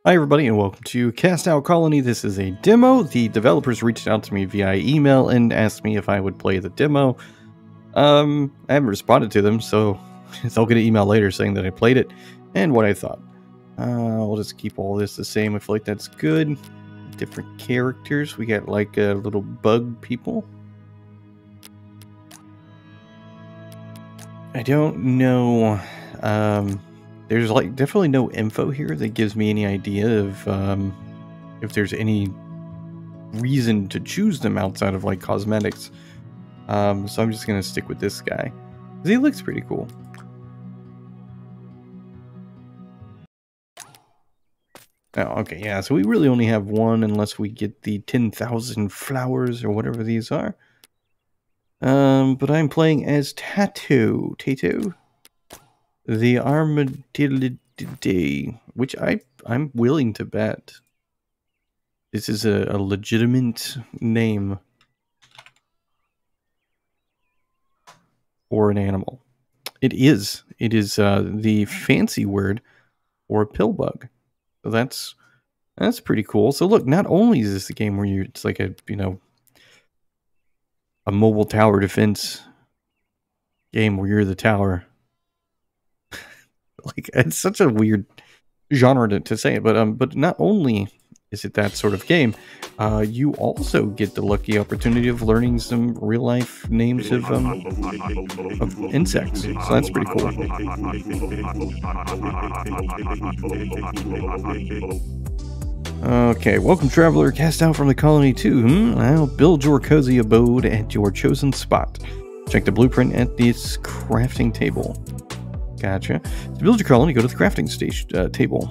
Hi everybody and welcome to Cast Out Colony. This is a demo. The developers reached out to me via email and asked me if I would play the demo. I haven't responded to them, so they'll get an email later saying that I played it and what I thought. We'll just keep all this the same. I feel like that's good. Different characters. We got like little bug people. I don't know. There's like definitely no info here that gives me any idea of if there's any reason to choose them outside of like cosmetics. So I'm just gonna stick with this guy because he looks pretty cool. Oh, okay, yeah. So we really only have one unless we get the 10,000 flowers or whatever these are. But I'm playing as Tattoo. The armadillo, which I'm willing to bet this is a legitimate name for an animal. It is the fancy word for a pill bug. So that's pretty cool. So look, not only is this a game where it's like a mobile tower defense game where you're the tower. Like, it's such a weird genre to say it, but not only is it that sort of game, you also get the lucky opportunity of learning some real life names of insects. So that's pretty cool. Okay, welcome traveler, cast out from the colony too. I'll build your cozy abode at your chosen spot. Check the blueprint at this crafting table. Gotcha. To build your colony, go to the crafting station table.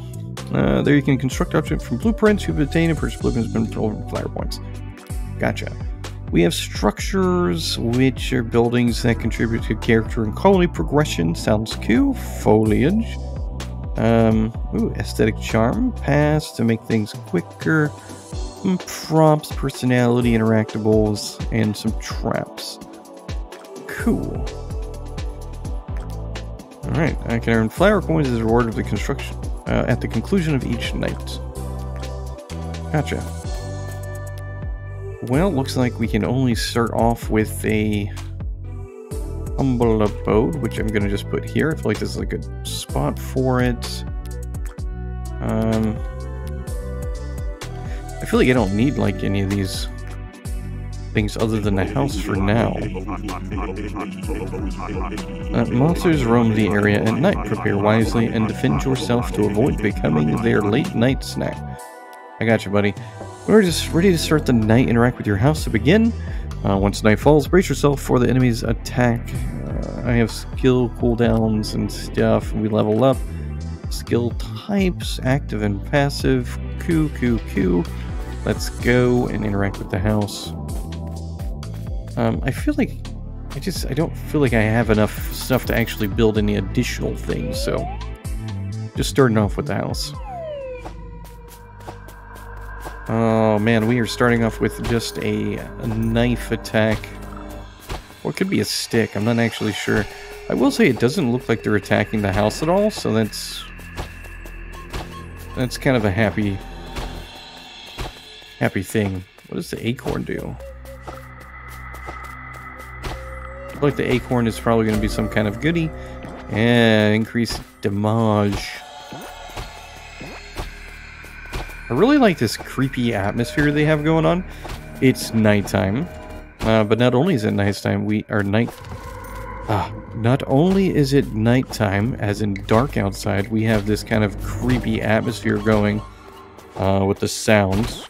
There you can construct objects from blueprints you've obtained and purchase blueprints from flower points. Gotcha. We have structures, which are buildings that contribute to character and colony progression. Sounds cool. Foliage. Aesthetic charm. Pass to make things quicker. Some prompts, personality, interactables, and some traps. Cool. Alright, I can earn flower coins as a reward of the construction at the conclusion of each night. Gotcha. Well, looks like we can only start off with a humble abode, which I'm going to just put here. I feel like this is a good spot for it. I feel like I don't need like any of these things other than the house for now. Monsters roam the area at night. Prepare wisely and defend yourself to avoid becoming their late night snack. I got you, buddy. We're just ready to start the night. Interact with your house to begin. Once night falls, brace yourself for the enemy's attack. I have skill cooldowns and stuff. We level up. Skill types, active and passive. Q. Let's go and interact with the house. I feel like I don't feel like I have enough stuff to actually build any additional things, so just starting off with the house. Oh man, we are starting off with just a knife attack. Or it could be a stick, I'm not actually sure. I will say it doesn't look like they're attacking the house at all, so that's kind of a happy thing. What does the acorn do? I feel like the acorn is probably going to be some kind of goodie. And increase damage. I really like this creepy atmosphere they have going on. It's nighttime. But not only is it nighttime, not only is it nighttime, as in dark outside, we have this kind of creepy atmosphere going with the sounds.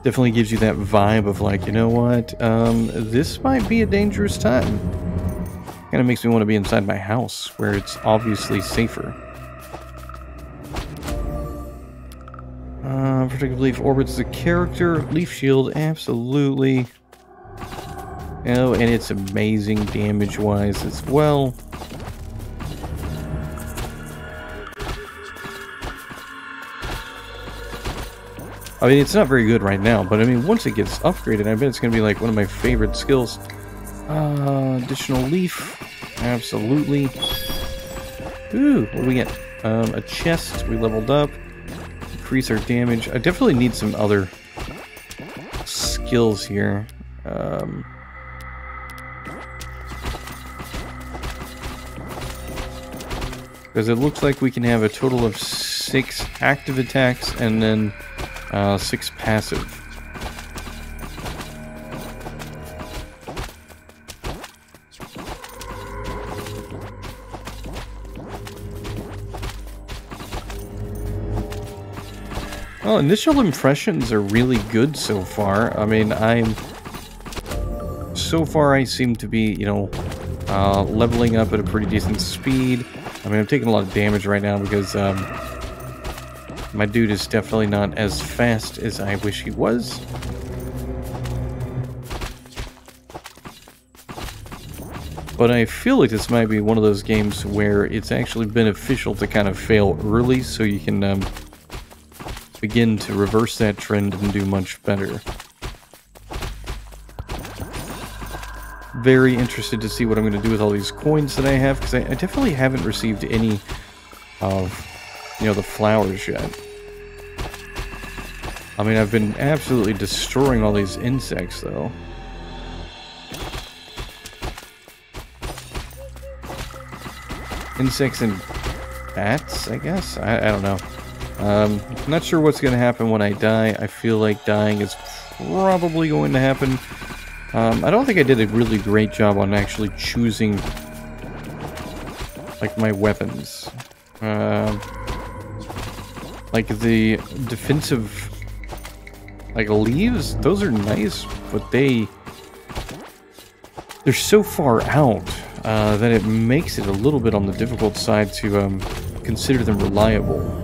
Definitely gives you that vibe of like, you know what, this might be a dangerous time. Kind of makes me want to be inside my house, where it's obviously safer. Protective leaf orbits the character. Leaf shield, absolutely. Oh, and it's amazing damage-wise as well. I mean, it's not very good right now, but I mean, once it gets upgraded, I bet it's going to be like one of my favorite skills. Additional leaf. Absolutely. Ooh, what do we get? A chest, we leveled up. Increase our damage. I definitely need some other skills here. Because it looks like we can have a total of 6 active attacks and then 6 passive. Well, initial impressions are really good so far. I mean, so far I seem to be, you know, leveling up at a pretty decent speed. I mean, I'm taking a lot of damage right now because my dude is definitely not as fast as I wish he was. But I feel like this might be one of those games where it's actually beneficial to kind of fail early so you can begin to reverse that trend and do much better. Very interested to see what I'm going to do with all these coins that I have, because I definitely haven't received any of, you know, the flowers yet. I mean, I've been absolutely destroying all these insects, though. Insects and bats, I guess? I don't know. I'm not sure what's going to happen when I die. I feel like dying is probably going to happen. I don't think I did a really great job on actually choosing, like, my weapons. Like, the defensive, like, leaves, those are nice, but they're so far out that it makes it a little bit on the difficult side to consider them reliable.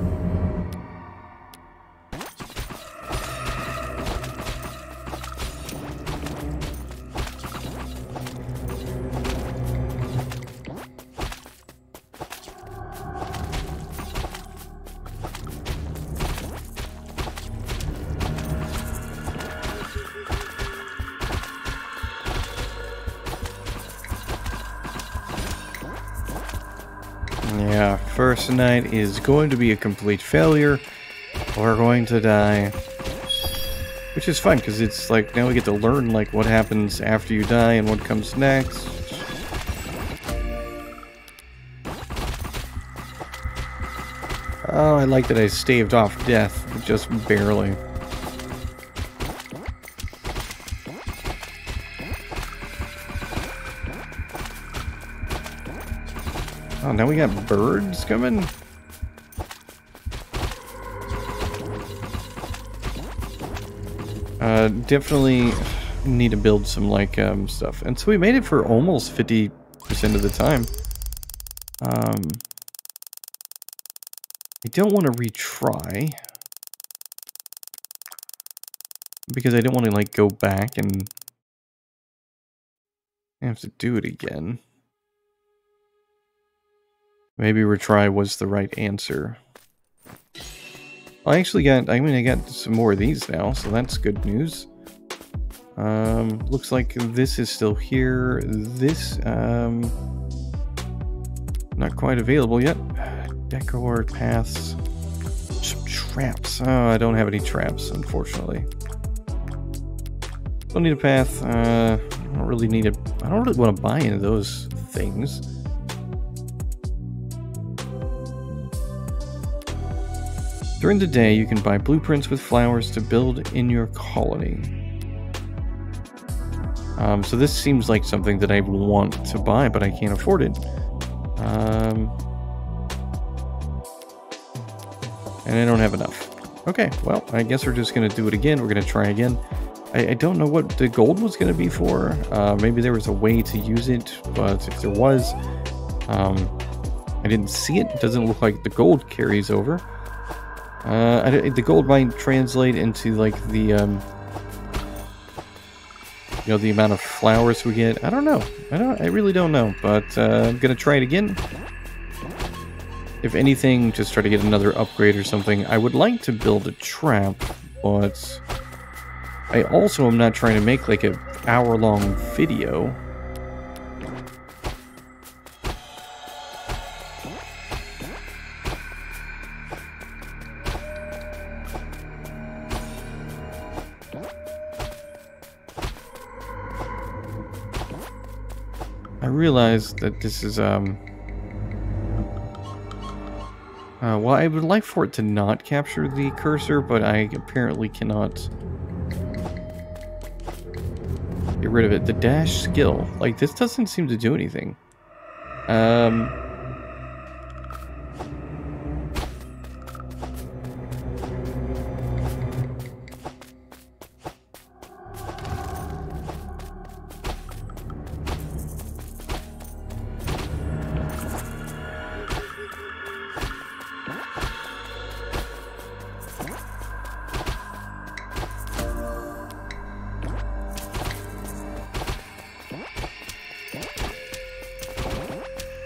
Yeah, first night is going to be a complete failure. We're going to die. Which is fun, because it's like, now we get to learn, like, what happens after you die and what comes next. Oh, I like that I staved off death, just barely. Oh, now we got birds coming? Definitely need to build some, like, stuff. And so we made it for almost 50% of the time. I don't want to retry. Because I don't want to, like, go back and have to do it again. Maybe retry was the right answer. I actually got, I got some more of these now, so that's good news. Looks like this is still here. This, not quite available yet. Decor paths. Some traps. Oh, I don't have any traps, unfortunately. Don't need a path. I don't really need it. I don't really want to buy any of those things. During the day, you can buy blueprints with flowers to build in your colony. So this seems like something that I want to buy, but I can't afford it. And I don't have enough. Okay, well, I guess we're just going to do it again. We're going to try again. I don't know what the gold was going to be for. Maybe there was a way to use it, but if there was, I didn't see it. It doesn't look like the gold carries over. The gold might translate into, like, the, you know, the amount of flowers we get. I don't know. I really don't know, but I'm gonna try it again. If anything, just try to get another upgrade or something. I would like to build a trap, but I also am not trying to make, like, an hour-long video. realize that this is, well, I would like for it to not capture the cursor, but I apparently cannot get rid of it. The dash skill. Like, this doesn't seem to do anything.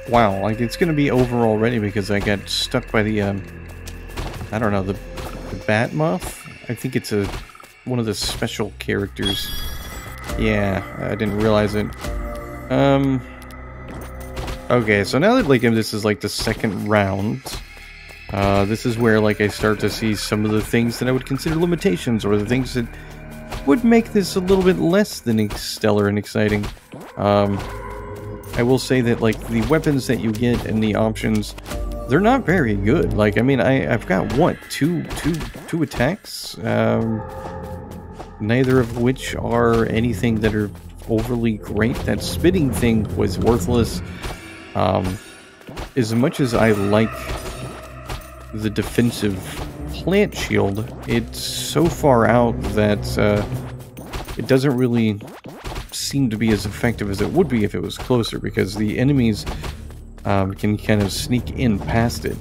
Wow, like it's gonna be over already because I got stuck by the, I don't know, the bat muff? I think it's one of the special characters. Yeah, I didn't realize it. Okay, so now that, like, this is, like, the second round, this is where, like, I start to see some of the things that I would consider limitations, or the things that would make this a little bit less than stellar and exciting. I will say that, like, the weapons that you get and the options, they're not very good. Like, I mean, I've got, what, two attacks? Neither of which are anything that are overly great. That spitting thing was worthless. As much as I like the defensive plant shield, it's so far out that it doesn't really seem to be as effective as it would be if it was closer, because the enemies can kind of sneak in past it.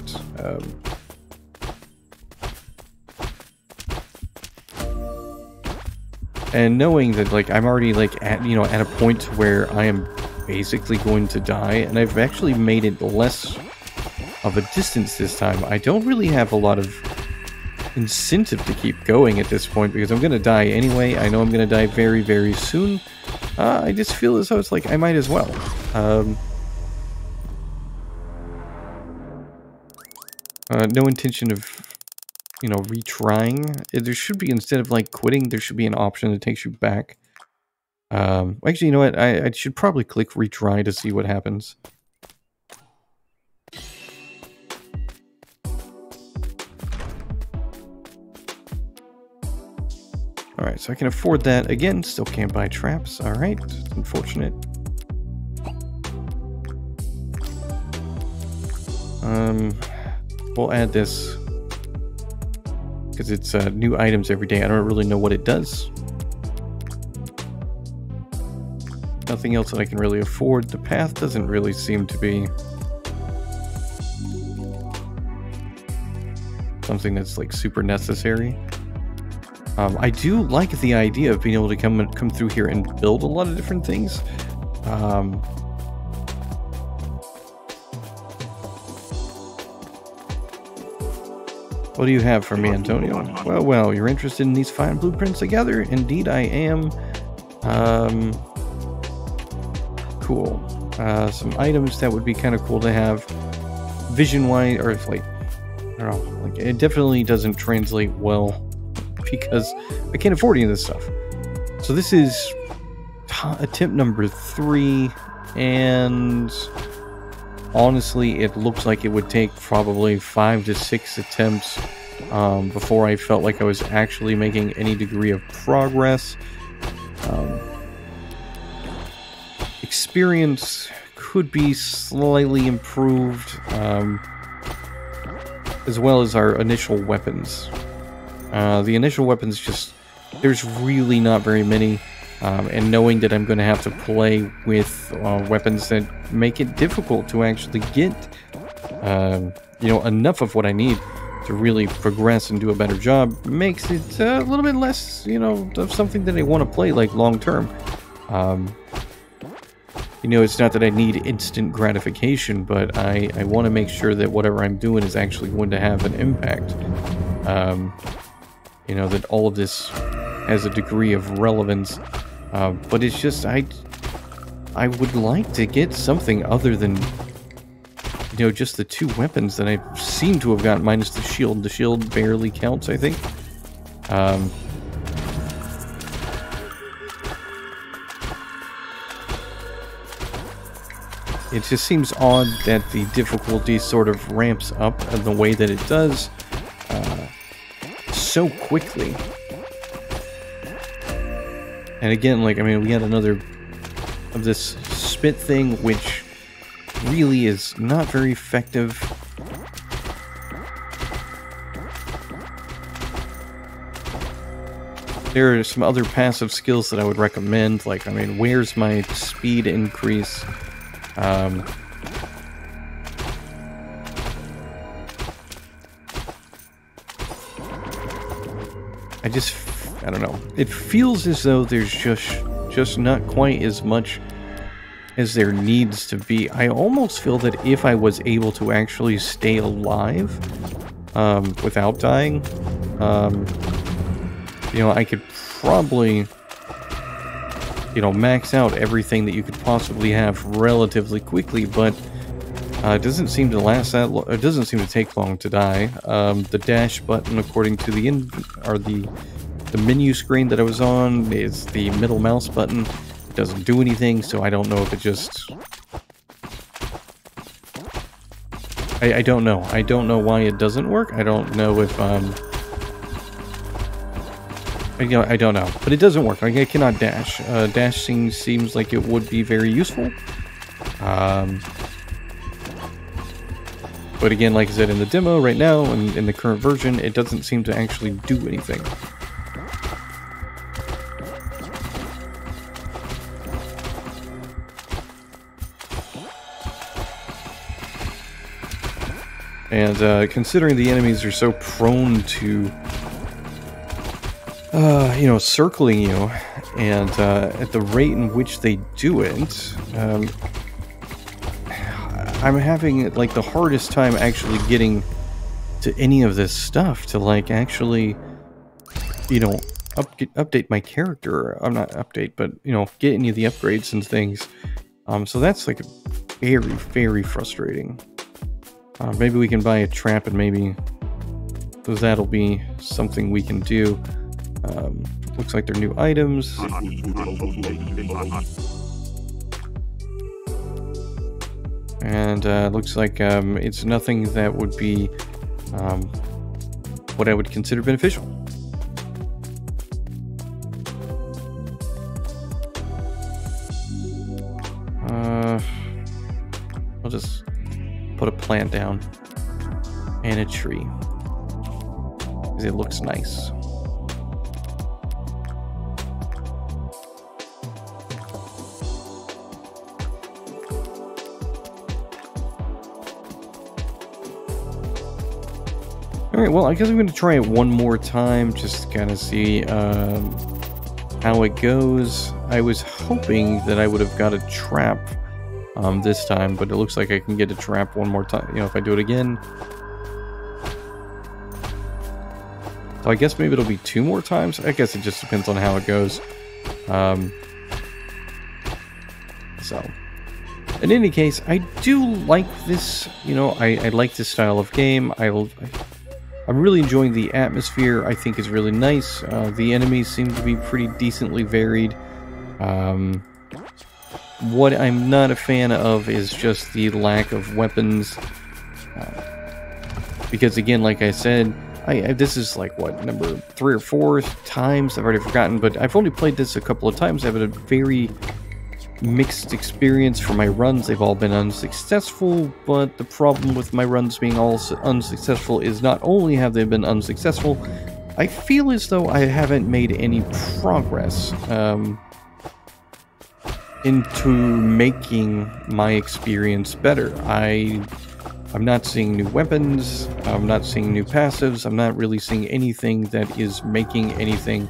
And knowing that, like, I'm already, like, at a point where I am basically going to die, and I've actually made it less of a distance this time, I don't really have a lot of incentive to keep going at this point, because I'm going to die anyway. I know I'm going to die very, very soon. I just feel as though it's like I might as well. No intention of, retrying. There should be, instead of, like, quitting, there should be an option that takes you back. Actually, you know what? I should probably click retry to see what happens. Alright, so I can afford that. Again, still can't buy traps. Alright, unfortunate. We'll add this, because it's new items every day. I don't really know what it does. Nothing else that I can really afford. The path doesn't really seem to be something that's, like, super necessary. I do like the idea of being able to come through here and build a lot of different things. What do you have for me, Antonio? Well, you're interested in these fine blueprints together? Indeed, I am. Cool. Some items that would be kind of cool to have vision-wise, or if, like, I don't know, like, it definitely doesn't translate well because I can't afford any of this stuff. So this is attempt number 3, and honestly, it looks like it would take probably 5 to 6 attempts before I felt like I was actually making any degree of progress. Experience could be slightly improved, as well as our initial weapons. The initial weapons, just, there's really not very many, and knowing that I'm going to have to play with weapons that make it difficult to actually get, enough of what I need to really progress and do a better job, makes it a little bit less, of something that I want to play, like, long term. It's not that I need instant gratification, but I want to make sure that whatever I'm doing is actually going to have an impact. That all of this has a degree of relevance. But it's just, I would like to get something other than, just the 2 weapons that I seem to have got, minus the shield. The shield barely counts, I think. it just seems odd that the difficulty sort of ramps up in the way that it does so quickly. And again, like, I mean, we had another of this spit thing, which really is not very effective. There are some other passive skills that I would recommend, like, I mean, where's my speed increase? I don't know. It feels as though there's just not quite as much as there needs to be. I almost feel that if I was able to actually stay alive without dying, you know, I could probably, you know, max out everything that you could possibly have relatively quickly, but it doesn't seem to last that long. It doesn't seem to take long to die. The dash button, according to the menu screen that I was on, is the middle mouse button. It doesn't do anything, so I don't know if it just... I don't know. I don't know why it doesn't work. I don't know if, I don't know. But it doesn't work. Like, I cannot dash. Dashing seems like it would be very useful. But again, like I said, in the demo right now, and in the current version, it doesn't seem to actually do anything. And considering the enemies are so prone to, you know, circling you, and at the rate in which they do it, I'm having, like, the hardest time actually getting to any of this stuff to, like, actually, you know, update my character. I'm not update, but, you know, get any of the upgrades and things. So that's, like, very, very frustrating. Maybe we can buy a trap, and maybe that'll be something we can do. Looks like they're new items. And looks like it's nothing that would be what I would consider beneficial. I'll just put a plant down and a tree because it looks nice. Alright, well, I guess I'm going to try it one more time, just to kind of see how it goes. I was hoping that I would have got a trap this time, but it looks like I can get a trap one more time, you know, if I do it again. So I guess maybe it'll be 2 more times. I guess it just depends on how it goes. So, in any case, I do like this, you know, I like this style of game. I'm really enjoying the atmosphere. I think it's really nice. The enemies seem to be pretty decently varied. What I'm not a fan of is just the lack of weapons. Because again, like I said, this is like, what, number 3 or 4 times? I've already forgotten, but I've only played this a couple of times. I've had a very mixed experience for my runs. They've all been unsuccessful, but the problem with my runs being all unsuccessful is not only have they been unsuccessful, I feel as though I haven't made any progress into making my experience better. I'm not seeing new weapons, I'm not seeing new passives, I'm not really seeing anything that is making anything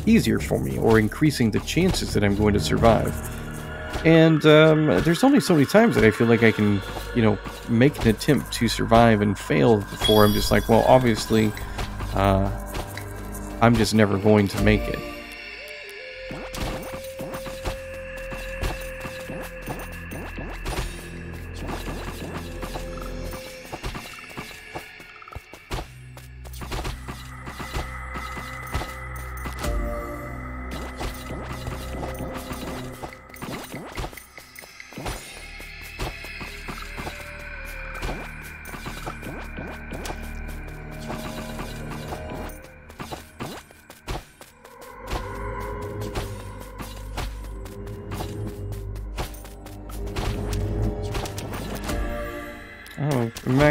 easier for me, or increasing the chances that I'm going to survive. And there's only so many times that I feel like I can, you know, make an attempt to survive and fail before I'm just like, well, obviously, I'm just never going to make it.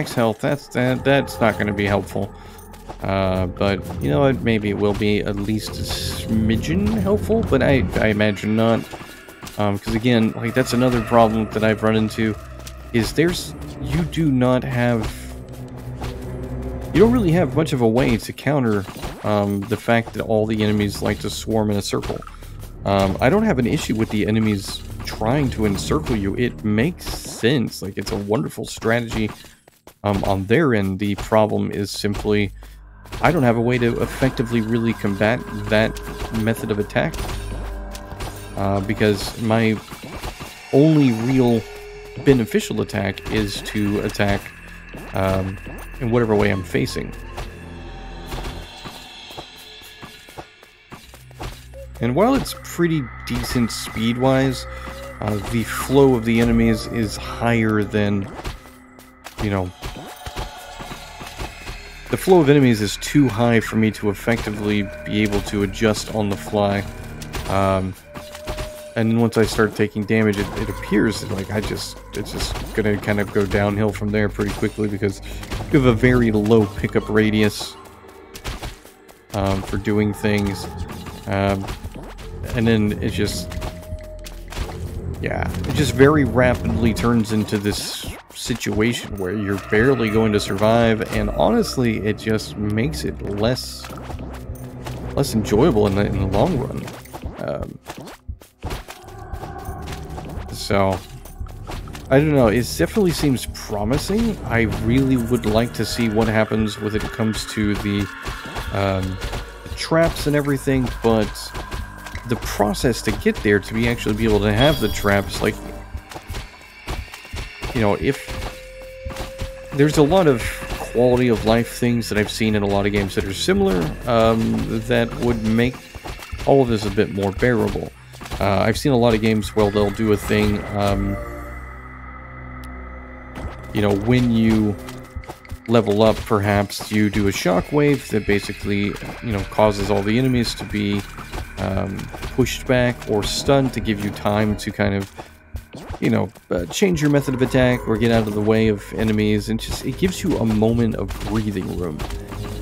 max health, that's not going to be helpful. But you know what? Maybe it will be at least a smidgen helpful, but I imagine not. Because again, like that's another problem that I've run into, is you don't really have much of a way to counter the fact that all the enemies like to swarm in a circle. I don't have an issue with the enemies trying to encircle you. It makes sense. Like, it's a wonderful strategy on their end. The problem is simply I don't have a way to effectively really combat that method of attack. Because my only real beneficial attack is to attack in whatever way I'm facing. And while it's pretty decent speed-wise, the flow of the enemies is higher than, you know, the flow of enemies is too high for me to effectively be able to adjust on the fly. And then once I start taking damage, it appears like it's just gonna kind of go downhill from there pretty quickly, because you have a very low pickup radius for doing things. And then it just very rapidly turns into this situation where you're barely going to survive, and honestly, it just makes it less enjoyable in the long run. So, I don't know, it definitely seems promising. I really would like to see what happens when it comes to the traps and everything, but the process to get there, to actually be able to have the traps, like, you know, if there's a lot of quality of life things that I've seen in a lot of games that are similar, that would make all of this a bit more bearable. I've seen a lot of games where they'll do a thing, you know, when you level up, perhaps you do a shockwave that basically, you know, causes all the enemies to be pushed back or stunned, to give you time to kind of, you know, change your method of attack or get out of the way of enemies, and just, it gives you a moment of breathing room.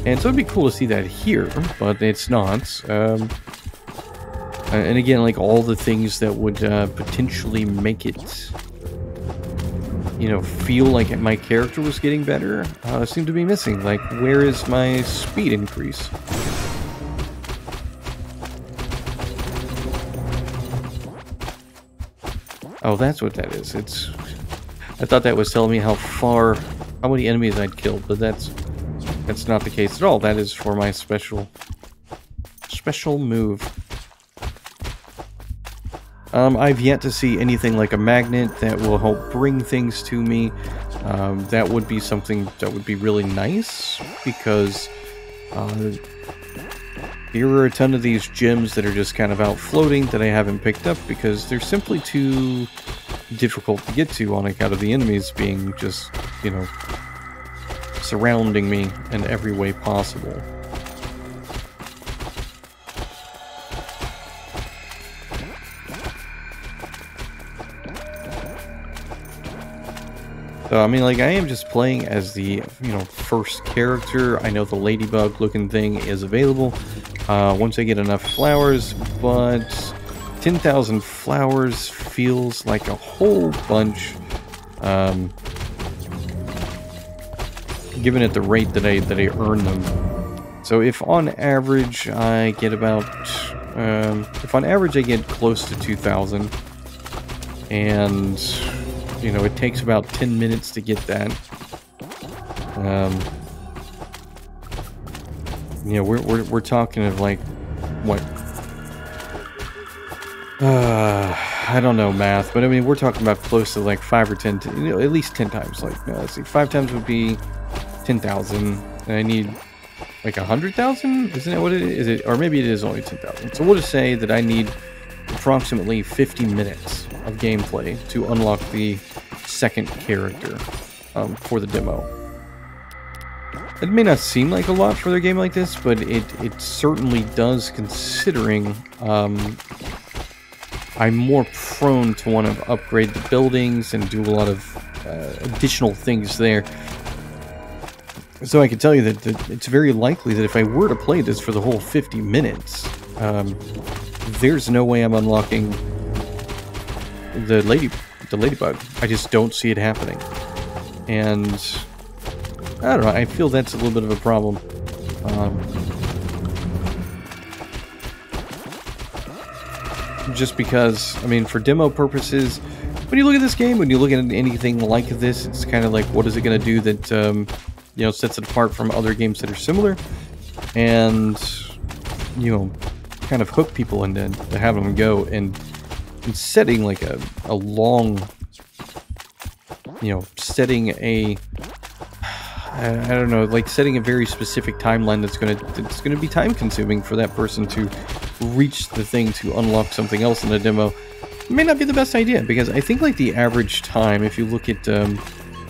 And so it'd be cool to see that here, but it's not. And again, like, all the things that would potentially make it, you know, feel like my character was getting better seem to be missing. Like, where is my speed increase? Oh, that's what that is. I thought that was telling me how many enemies I'd killed, but that's not the case at all. That is for my special move. I've yet to see anything like a magnet that will help bring things to me. That would be something that would be really nice, because there are a ton of these gems that are just kind of out floating that I haven't picked up because they're simply too difficult to get to on account of the enemies being just, you know, surrounding me in every way possible. So, I mean, like, I am just playing as the, you know, first character. I know the ladybug looking thing is available once I get enough flowers, but 10,000 flowers feels like a whole bunch, given at the rate that I earn them. So if on average I get about, if on average I get close to 2,000, and, you know, it takes about 10 minutes to get that. You know, we're talking of, like, what? I don't know math, but I mean, we're talking about close to like 5 or 10, you know, at least 10 times. Like, let's see, 5 times would be 10,000, and I need like 100,000. Isn't that what it is? Is it, or maybe it is only 10,000. So we'll just say that I need approximately 50 minutes of gameplay to unlock the second character for the demo. It may not seem like a lot for a game like this, but it certainly does, considering I'm more prone to want to upgrade the buildings and do a lot of additional things there. So I can tell you that it's very likely that if I were to play this for the whole 50 minutes, there's no way I'm unlocking the ladybug. I just don't see it happening. And I don't know, I feel that's a little bit of a problem. Just because, I mean, for demo purposes, when you look at this game, when you look at anything like this, it's kind of like, what is it going to do that, you know, sets it apart from other games that are similar? And, you know, kind of hook people into having them go and setting like a long, you know, setting a, I don't know, like setting a very specific timeline that's gonna be time consuming for that person to reach the thing to unlock something else in the demo. It may not be the best idea, because I think like the average time, if you look at the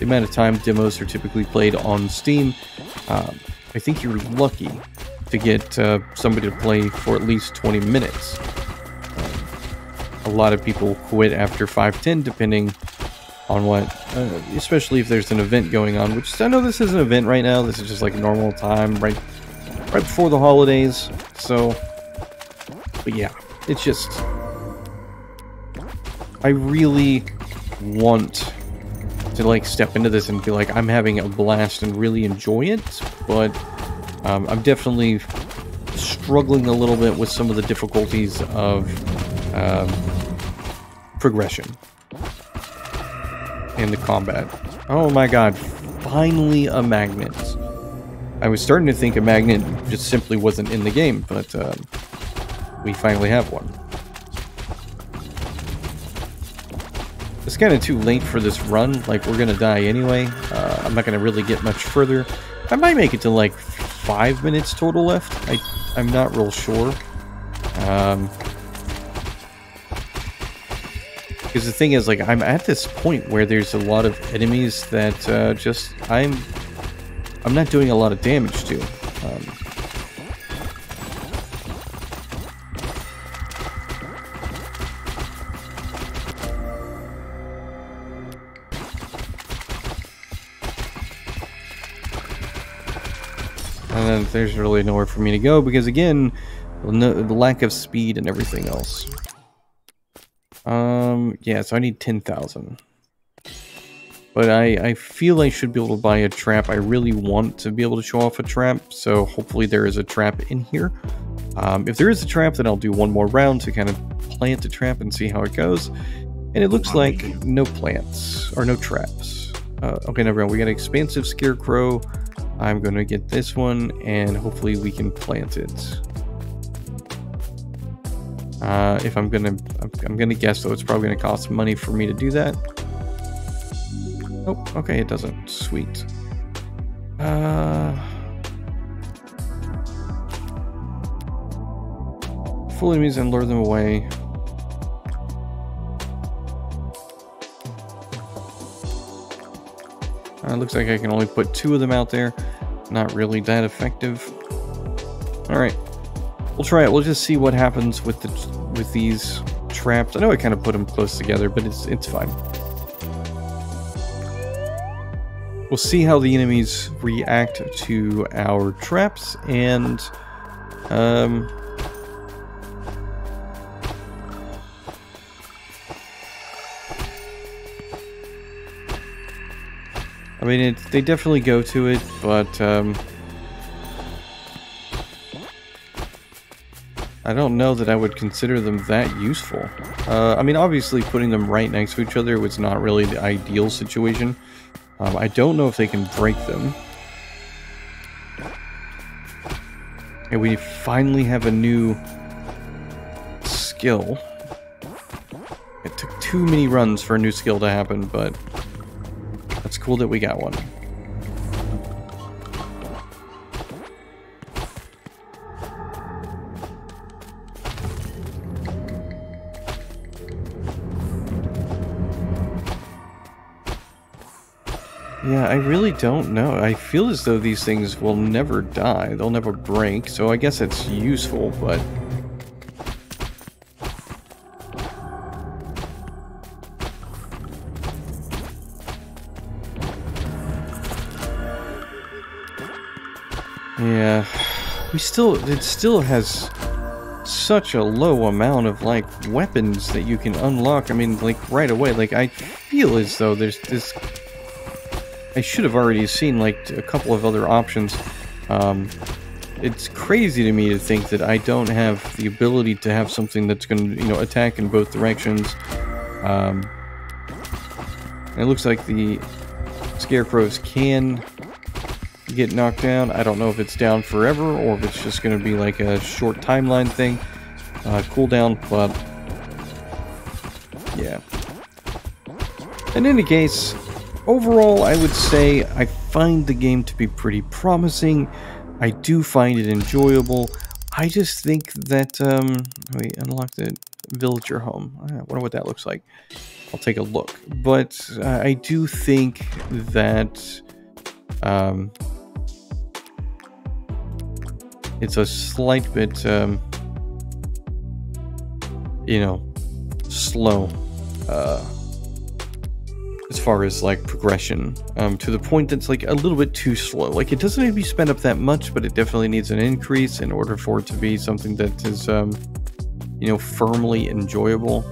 amount of time demos are typically played on Steam, I think you're lucky to get somebody to play for at least 20 minutes. A lot of people quit after 5-10, depending on what, especially if there's an event going on, which I know this is an event right now. This is just like normal time, right before the holidays. So, but yeah, it's just, I really want to like step into this and feel like I'm having a blast and really enjoy it, but I'm definitely struggling a little bit with some of the difficulties of progression and the combat. Oh my god, finally a magnet. I was starting to think a magnet just simply wasn't in the game, but we finally have one. It's kind of too late for this run, like we're gonna die anyway. I'm not gonna really get much further. I might make it to like 5 minutes total left. I'm not real sure. Because the thing is, like, I'm at this point where there's a lot of enemies that just I'm not doing a lot of damage to. And then there's really nowhere for me to go because, again, the lack of speed and everything else. Yeah, so I need 10,000. But I feel I should be able to buy a trap. I really want to be able to show off a trap, so hopefully there is a trap in here. If there is a trap, then I'll do one more round to kind of plant the trap and see how it goes. And it looks like no plants, or no traps. Okay, never mind. We got an expansive scarecrow. I'm going to get this one, and hopefully we can plant it. If I'm gonna guess though, it's probably gonna cost money for me to do that. Oh, okay, it doesn't. Sweet. Fool enemies and lure them away. Looks like I can only put 2 of them out there. Not really that effective. All right. We'll try it. We'll just see what happens with these traps. I know I kind of put them close together, but it's fine. We'll see how the enemies react to our traps, and I mean, they definitely go to it, but I don't know that I would consider them that useful. I mean, obviously putting them right next to each other was not really the ideal situation. I don't know if they can break them. And we finally have a new skill. It took too many runs for a new skill to happen, but that's cool that we got one. Yeah, I really don't know. I feel as though these things will never die. They'll never break, so I guess it's useful, but... Yeah, it still has such a low amount of, like, weapons that you can unlock. I mean, like, right away. Like, I feel as though there's this... I should have already seen, like, a couple of other options. It's crazy to me to think that I don't have the ability to have something that's going to, you know, attack in both directions. It looks like the scarecrows can get knocked down. I don't know if it's down forever or if it's just going to be like a short timeline thing, cooldown, but yeah. In any case, overall, I would say I find the game to be pretty promising. I do find it enjoyable. I just think that, we unlock the villager home. I wonder what that looks like. I'll take a look. But I do think that it's a slight bit, you know, slow as far as, like, progression, to the point that's, like, a little bit too slow. Like, it doesn't need to be sped up that much, but it definitely needs an increase in order for it to be something that is, you know, firmly enjoyable.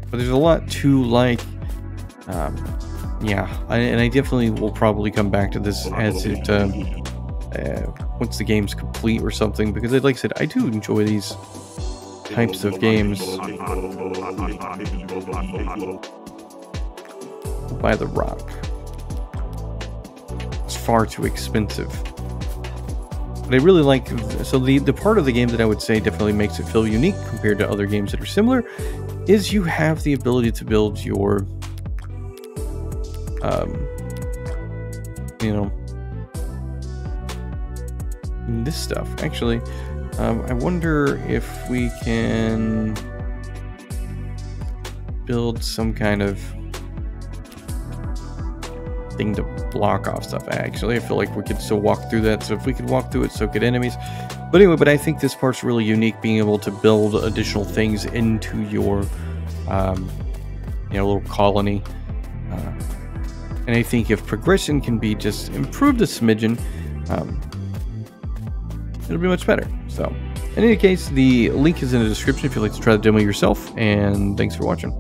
But there's a lot to like. Yeah, and I definitely will probably come back to this as it once the game's complete or something, because like I said, I do enjoy these types of games. Buy the rock. It's far too expensive. But I really like, so the part of the game that I would say definitely makes it feel unique compared to other games that are similar is you have the ability to build your, you know, this stuff. Actually, I wonder if we can build some kind of thing to block off stuff. Actually, I feel like we could still walk through that, so if we could walk through it, so could enemies. But anyway, but I think this part's really unique, being able to build additional things into your you know, little colony. And I think if progression can be just improved a smidgen, it'll be much better. So in any case, the link is in the description if you'd like to try the demo yourself, and thanks for watching.